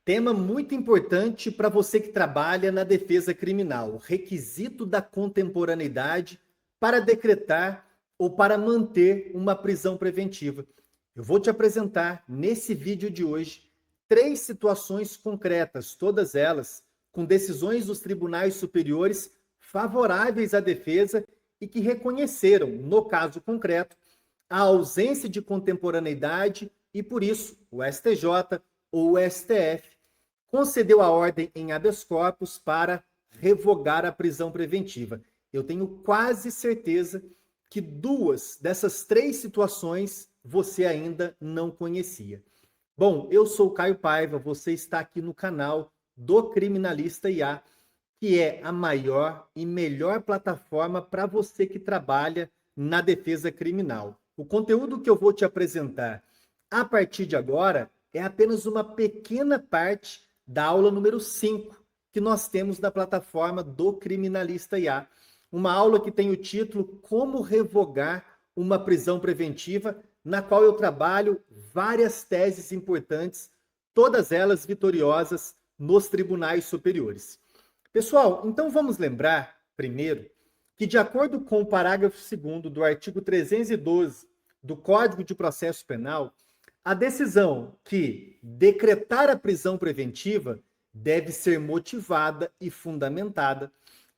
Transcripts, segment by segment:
Tema muito importante para você que trabalha na defesa criminal: o requisito da contemporaneidade para decretar ou para manter uma prisão preventiva. Eu vou te apresentar nesse vídeo de hoje 3 situações concretas, todas elas com decisões dos tribunais superiores favoráveis à defesa e que reconheceram, no caso concreto, a ausência de contemporaneidade e, por isso, o STJ ou o STF concedeu a ordem em habeas corpus para revogar a prisão preventiva. Eu tenho quase certeza que 2 dessas 3 situações você ainda não conhecia. Bom, eu sou o Caio Paiva, você está aqui no canal do Criminalista IA, que é a maior e melhor plataforma para você que trabalha na defesa criminal. O conteúdo que eu vou te apresentar a partir de agora é apenas uma pequena parte da aula número 5 que nós temos na plataforma do Criminalista IA. Uma aula que tem o título Como Revogar uma Prisão Preventiva, na qual eu trabalho várias teses importantes, todas elas vitoriosas nos tribunais superiores. Pessoal, então vamos lembrar, primeiro, que de acordo com o parágrafo 2º do artigo 312 do Código de Processo Penal, a decisão que decretar a prisão preventiva deve ser motivada e fundamentada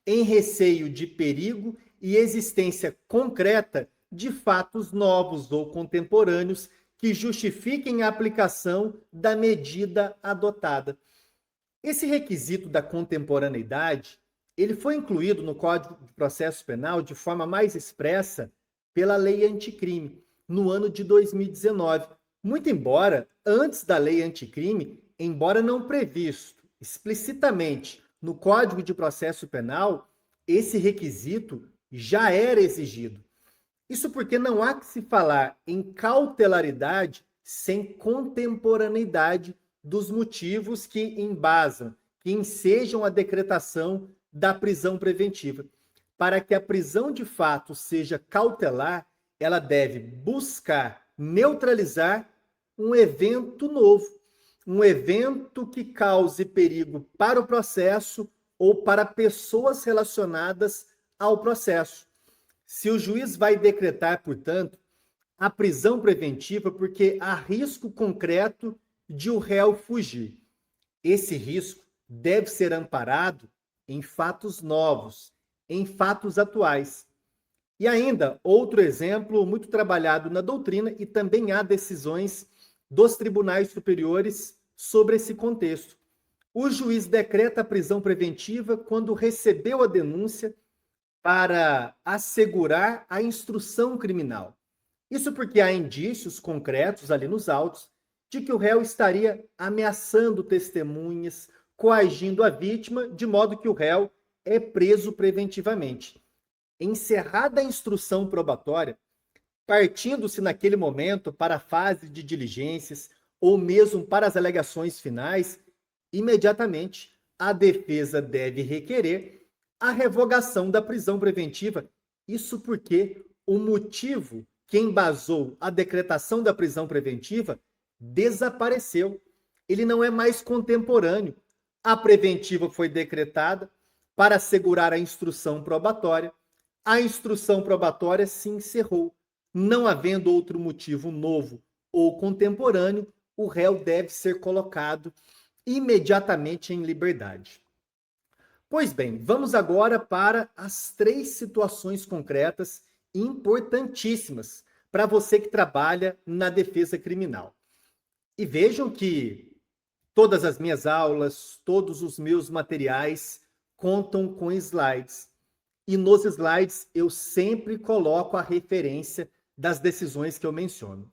em receio de perigo e existência concreta de fatos novos ou contemporâneos que justifiquem a aplicação da medida adotada. Esse requisito da contemporaneidade, ele foi incluído no Código de Processo Penal de forma mais expressa pela Lei Anticrime, no ano de 2019. Muito embora, antes da Lei Anticrime, embora não previsto explicitamente no Código de Processo Penal, esse requisito já era exigido. Isso porque não há que se falar em cautelaridade sem contemporaneidade dos motivos que embasam, que ensejam a decretação da prisão preventiva. Para que a prisão de fato seja cautelar, ela deve buscar neutralizar um evento novo, um evento que cause perigo para o processo ou para pessoas relacionadas ao processo. Se o juiz vai decretar, portanto, a prisão preventiva porque há risco concreto de o réu fugir. Esse risco deve ser amparado em fatos novos, em fatos atuais. E ainda, outro exemplo muito trabalhado na doutrina, e também há decisões dos tribunais superiores sobre esse contexto. O juiz decreta a prisão preventiva quando recebeu a denúncia para assegurar a instrução criminal. Isso porque há indícios concretos ali nos autos de que o réu estaria ameaçando testemunhas, coagindo a vítima, de modo que o réu é preso preventivamente. Encerrada a instrução probatória, partindo-se naquele momento para a fase de diligências ou mesmo para as alegações finais, imediatamente a defesa deve requerer a revogação da prisão preventiva. Isso porque o motivo que embasou a decretação da prisão preventiva desapareceu. Ele não é mais contemporâneo. A preventiva foi decretada para assegurar a instrução probatória. A instrução probatória se encerrou. Não havendo outro motivo novo ou contemporâneo, o réu deve ser colocado imediatamente em liberdade. Pois bem, vamos agora para as 3 situações concretas importantíssimas para você que trabalha na defesa criminal. E vejam que todas as minhas aulas, todos os meus materiais contam com slides. E nos slides eu sempre coloco a referência das decisões que eu menciono.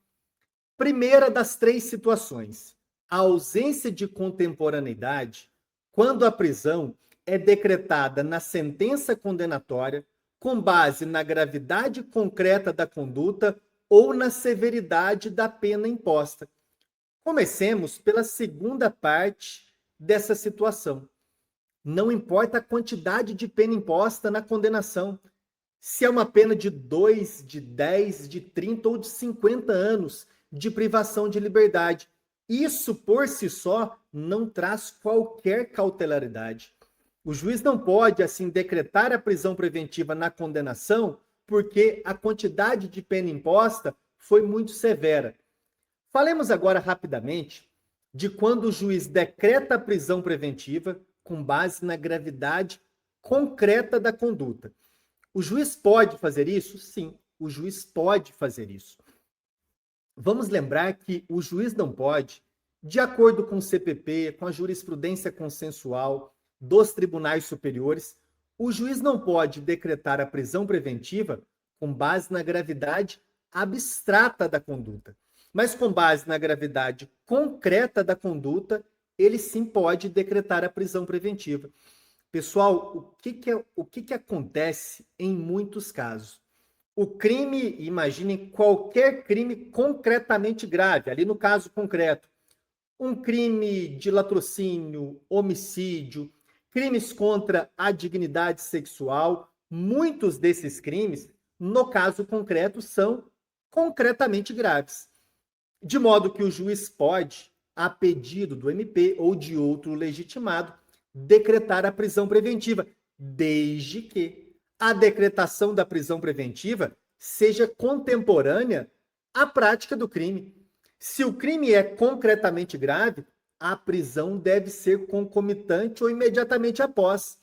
Primeira das 3 situações, a ausência de contemporaneidade, quando a prisão é decretada na sentença condenatória com base na gravidade concreta da conduta ou na severidade da pena imposta. Comecemos pela segunda parte dessa situação. Não importa a quantidade de pena imposta na condenação, se é uma pena de 2, de 10, de 30 ou de 50 anos de privação de liberdade. Isso por si só não traz qualquer cautelaridade. O juiz não pode, assim, decretar a prisão preventiva na condenação porque a quantidade de pena imposta foi muito severa. Falemos agora rapidamente de quando o juiz decreta a prisão preventiva com base na gravidade concreta da conduta. O juiz pode fazer isso? Sim, o juiz pode fazer isso. Vamos lembrar que o juiz não pode, de acordo com o CPP, com a jurisprudência consensual dos tribunais superiores, o juiz não pode decretar a prisão preventiva com base na gravidade abstrata da conduta. Mas com base na gravidade concreta da conduta, ele sim pode decretar a prisão preventiva. Pessoal, o que acontece em muitos casos? O crime, imaginem qualquer crime concretamente grave, ali no caso concreto, um crime de latrocínio, homicídio, crimes contra a dignidade sexual, muitos desses crimes, no caso concreto, são concretamente graves. De modo que o juiz pode, a pedido do MP ou de outro legitimado, decretar a prisão preventiva, desde que a decretação da prisão preventiva seja contemporânea à prática do crime. Se o crime é concretamente grave, a prisão deve ser concomitante ou imediatamente após.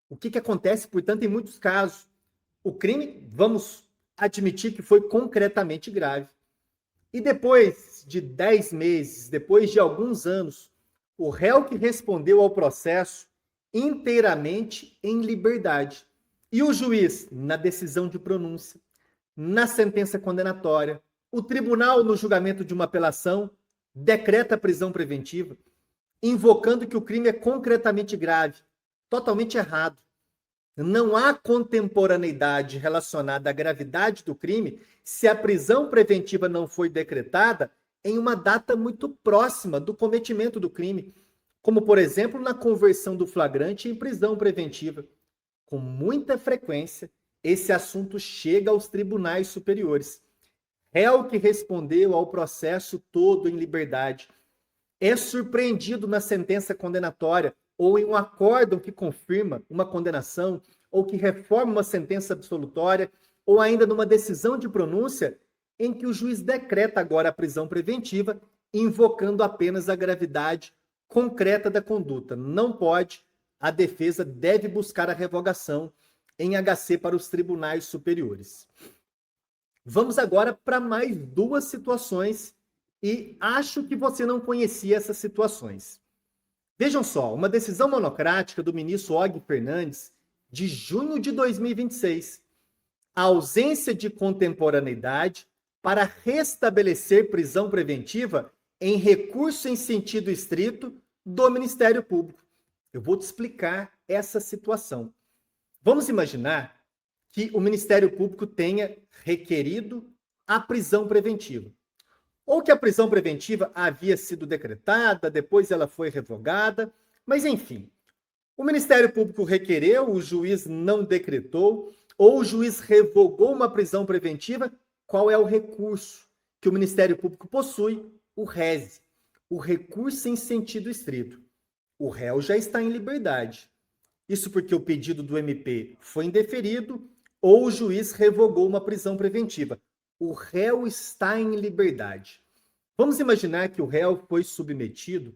O que acontece, portanto, em muitos casos? O crime, vamos admitir que foi concretamente grave. E depois de 10 meses, depois de alguns anos, o réu que respondeu ao processo inteiramente em liberdade. E o juiz, na decisão de pronúncia, na sentença condenatória, o tribunal, no julgamento de uma apelação, decreta a prisão preventiva, invocando que o crime é concretamente grave, totalmente errado. Não há contemporaneidade relacionada à gravidade do crime se a prisão preventiva não foi decretada em uma data muito próxima do cometimento do crime, como, por exemplo, na conversão do flagrante em prisão preventiva. Com muita frequência, esse assunto chega aos tribunais superiores. Réu que respondeu ao processo todo em liberdade é surpreendido na sentença condenatória ou em um acórdão que confirma uma condenação ou que reforma uma sentença absolutória ou ainda numa decisão de pronúncia em que o juiz decreta agora a prisão preventiva, invocando apenas a gravidade concreta da conduta. Não pode, a defesa deve buscar a revogação em HC para os tribunais superiores. Vamos agora para mais duas situações e acho que você não conhecia essas situações. Vejam só, uma decisão monocrática do ministro Og Fernandes de junho de 2026. A ausência de contemporaneidade para restabelecer prisão preventiva em recurso em sentido estrito do Ministério Público. Eu vou te explicar essa situação. Vamos imaginar que o Ministério Público tenha requerido a prisão preventiva. Ou que a prisão preventiva havia sido decretada, depois ela foi revogada, mas enfim. O Ministério Público requereu, o juiz não decretou, ou o juiz revogou uma prisão preventiva. Qual é o recurso que o Ministério Público possui? O RESE, o recurso em sentido estrito. O réu já está em liberdade. Isso porque o pedido do MP foi indeferido ou o juiz revogou uma prisão preventiva. O réu está em liberdade. Vamos imaginar que o réu foi submetido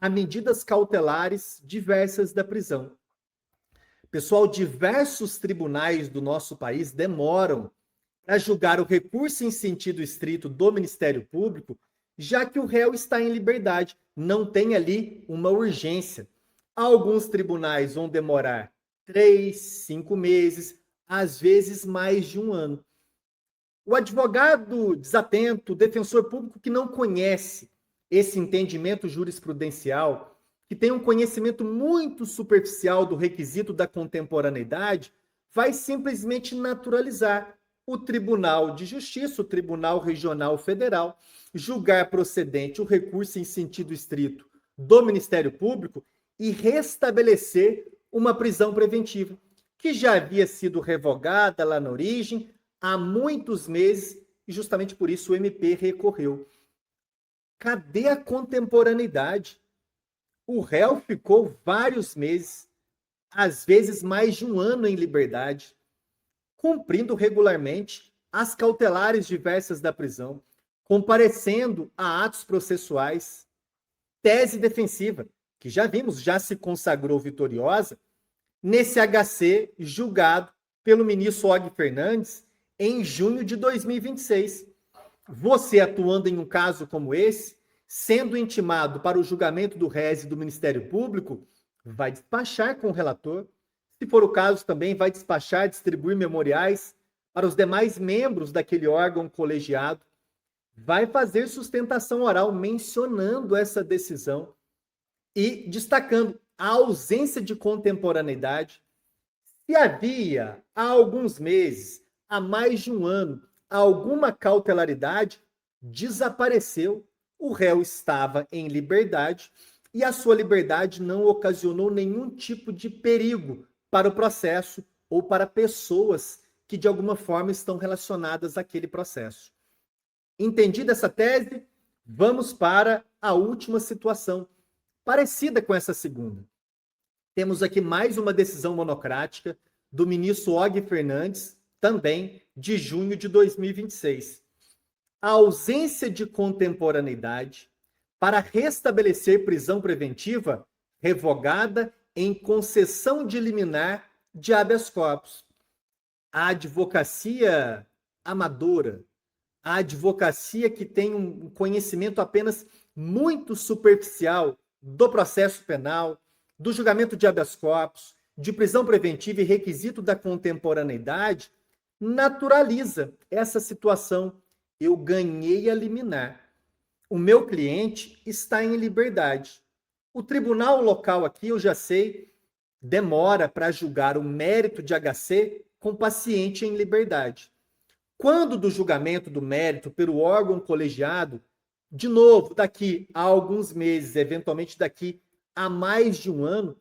a medidas cautelares diversas da prisão. Pessoal, diversos tribunais do nosso país demoram para julgar o recurso em sentido estrito do Ministério Público, já que o réu está em liberdade, não tem ali uma urgência. Alguns tribunais vão demorar 3, 5 meses, às vezes mais de um ano. O advogado desatento, o defensor público que não conhece esse entendimento jurisprudencial, que tem um conhecimento muito superficial do requisito da contemporaneidade, vai simplesmente naturalizar o Tribunal de Justiça, o Tribunal Regional Federal, julgar procedente o recurso em sentido estrito do Ministério Público e restabelecer uma prisão preventiva, que já havia sido revogada lá na origem há muitos meses, e justamente por isso o MP recorreu. Cadê a contemporaneidade? O réu ficou vários meses, às vezes mais de um ano em liberdade, cumprindo regularmente as cautelares diversas da prisão, comparecendo a atos processuais, tese defensiva, que já vimos, já se consagrou vitoriosa, nesse HC julgado pelo ministro Og Fernandes em junho de 2026. Você atuando em um caso como esse, sendo intimado para o julgamento do réis e do Ministério Público, vai despachar com o relator. Se for o caso, também vai despachar, distribuir memoriais para os demais membros daquele órgão colegiado. Vai fazer sustentação oral mencionando essa decisão e destacando a ausência de contemporaneidade. Se havia, há alguns meses, há mais de um ano, alguma cautelaridade, desapareceu. O réu estava em liberdade e a sua liberdade não ocasionou nenhum tipo de perigo para o processo ou para pessoas que de alguma forma estão relacionadas àquele processo. Entendida essa tese? Vamos para a última situação, parecida com essa segunda. Temos aqui mais uma decisão monocrática do ministro Og Fernandes, também de junho de 2026. A ausência de contemporaneidade para restabelecer prisão preventiva revogada em concessão de liminar de habeas corpus. A advocacia amadora, a advocacia que tem um conhecimento apenas muito superficial do processo penal, do julgamento de habeas corpus, de prisão preventiva e requisito da contemporaneidade, naturaliza essa situação. Eu ganhei a liminar. O meu cliente está em liberdade. O tribunal local aqui, eu já sei, demora para julgar o mérito de HC com paciente em liberdade. Quando do julgamento do mérito pelo órgão colegiado, de novo, daqui a alguns meses, eventualmente daqui a mais de um ano,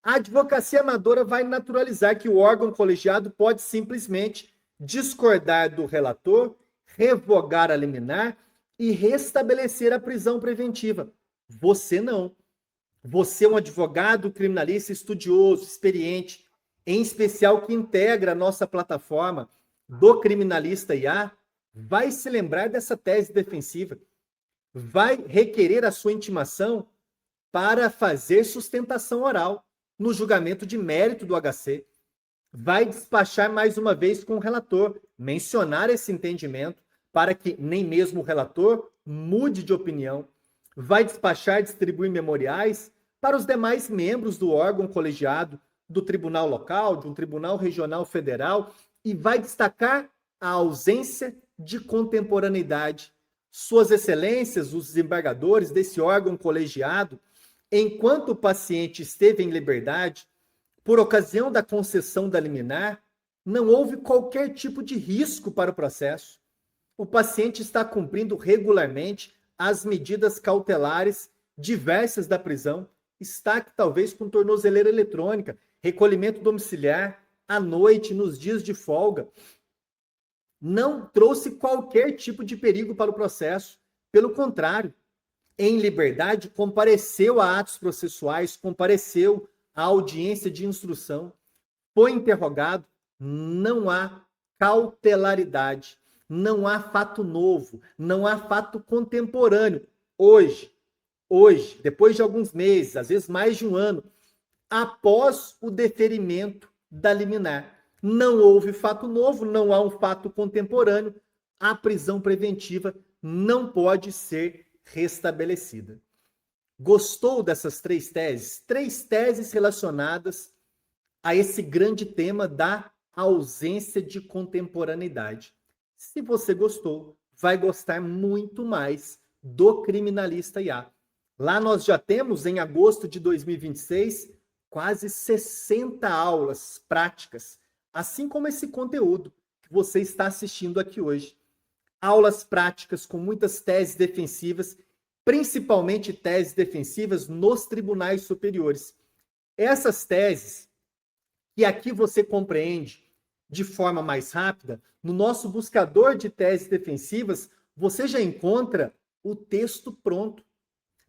a advocacia amadora vai naturalizar que o órgão colegiado pode simplesmente discordar do relator, revogar a liminar e restabelecer a prisão preventiva. Você não. Você é um advogado criminalista estudioso, experiente, em especial que integra a nossa plataforma do Criminalista IA, vai se lembrar dessa tese defensiva, vai requerer a sua intimação para fazer sustentação oral no julgamento de mérito do HC, vai despachar mais uma vez com o relator, mencionar esse entendimento para que nem mesmo o relator mude de opinião, vai despachar, distribuir memoriais para os demais membros do órgão colegiado, do tribunal local, de um tribunal regional federal, e vai destacar a ausência de contemporaneidade. Suas excelências, os desembargadores desse órgão colegiado, enquanto o paciente esteve em liberdade, por ocasião da concessão da liminar, não houve qualquer tipo de risco para o processo. O paciente está cumprindo regularmente as medidas cautelares diversas da prisão, está talvez com tornozeleira eletrônica, recolhimento domiciliar, à noite, nos dias de folga. Não trouxe qualquer tipo de perigo para o processo. Pelo contrário, em liberdade, compareceu a atos processuais, compareceu à audiência de instrução, foi interrogado, não há cautelaridade, não há fato novo, não há fato contemporâneo. Hoje, depois de alguns meses, às vezes mais de um ano, após o deferimento da liminar, não houve fato novo, não há um fato contemporâneo, a prisão preventiva não pode ser restabelecida. Gostou dessas três teses? Três teses relacionadas a esse grande tema da ausência de contemporaneidade. Se você gostou, vai gostar muito mais do Criminalista IA. Lá nós já temos, em agosto de 2026, quase 60 aulas práticas, assim como esse conteúdo que você está assistindo aqui hoje. Aulas práticas com muitas teses defensivas, principalmente teses defensivas nos tribunais superiores. Essas teses, que aqui você compreende de forma mais rápida, no nosso buscador de teses defensivas, você já encontra o texto pronto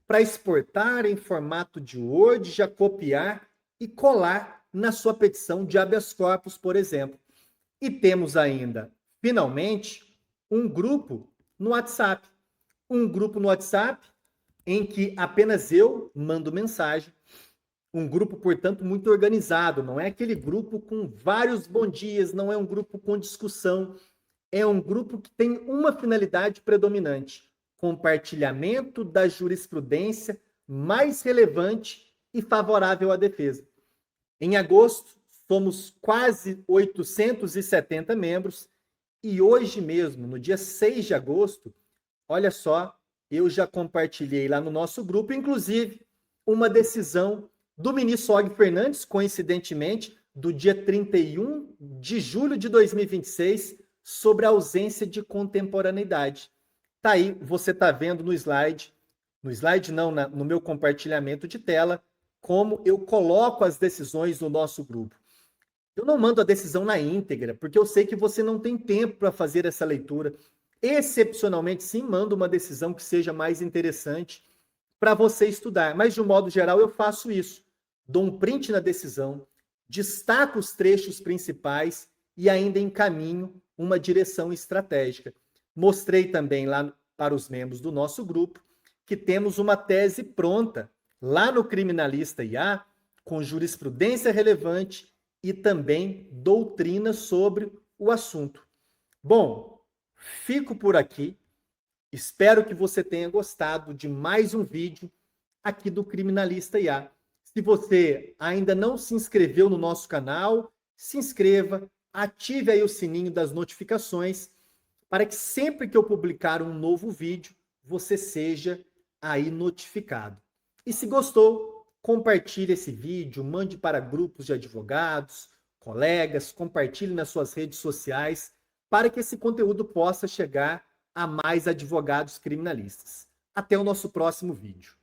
para exportar em formato de Word, já copiar e colar na sua petição de habeas corpus, por exemplo. E temos ainda, finalmente, um grupo no WhatsApp. Um grupo no WhatsApp em que apenas eu mando mensagem. Um grupo, portanto, muito organizado. Não é aquele grupo com vários bom dias, não é um grupo com discussão. É um grupo que tem uma finalidade predominante: compartilhamento da jurisprudência mais relevante e favorável à defesa. Em agosto, somos quase 870 membros e hoje mesmo, no dia 6 de agosto, olha só, eu já compartilhei lá no nosso grupo, inclusive, uma decisão do ministro Og Fernandes, coincidentemente, do dia 31 de julho de 2026, sobre a ausência de contemporaneidade. Tá aí, você está vendo no slide não, no meu compartilhamento de tela, como eu coloco as decisões no nosso grupo. Eu não mando a decisão na íntegra, porque eu sei que você não tem tempo para fazer essa leitura. Excepcionalmente, sim, mando uma decisão que seja mais interessante para você estudar. Mas, de um modo geral, eu faço isso. Dou um print na decisão, destaco os trechos principais e ainda encaminho uma direção estratégica. Mostrei também lá para os membros do nosso grupo que temos uma tese pronta lá no Criminalista IA, com jurisprudência relevante e também doutrina sobre o assunto. Bom, fico por aqui. Espero que você tenha gostado de mais um vídeo aqui do Criminalista IA. Se você ainda não se inscreveu no nosso canal, se inscreva, ative aí o sininho das notificações para que sempre que eu publicar um novo vídeo, você seja aí notificado. E se gostou, compartilhe esse vídeo, mande para grupos de advogados, colegas, compartilhe nas suas redes sociais para que esse conteúdo possa chegar a mais advogados criminalistas. Até o nosso próximo vídeo.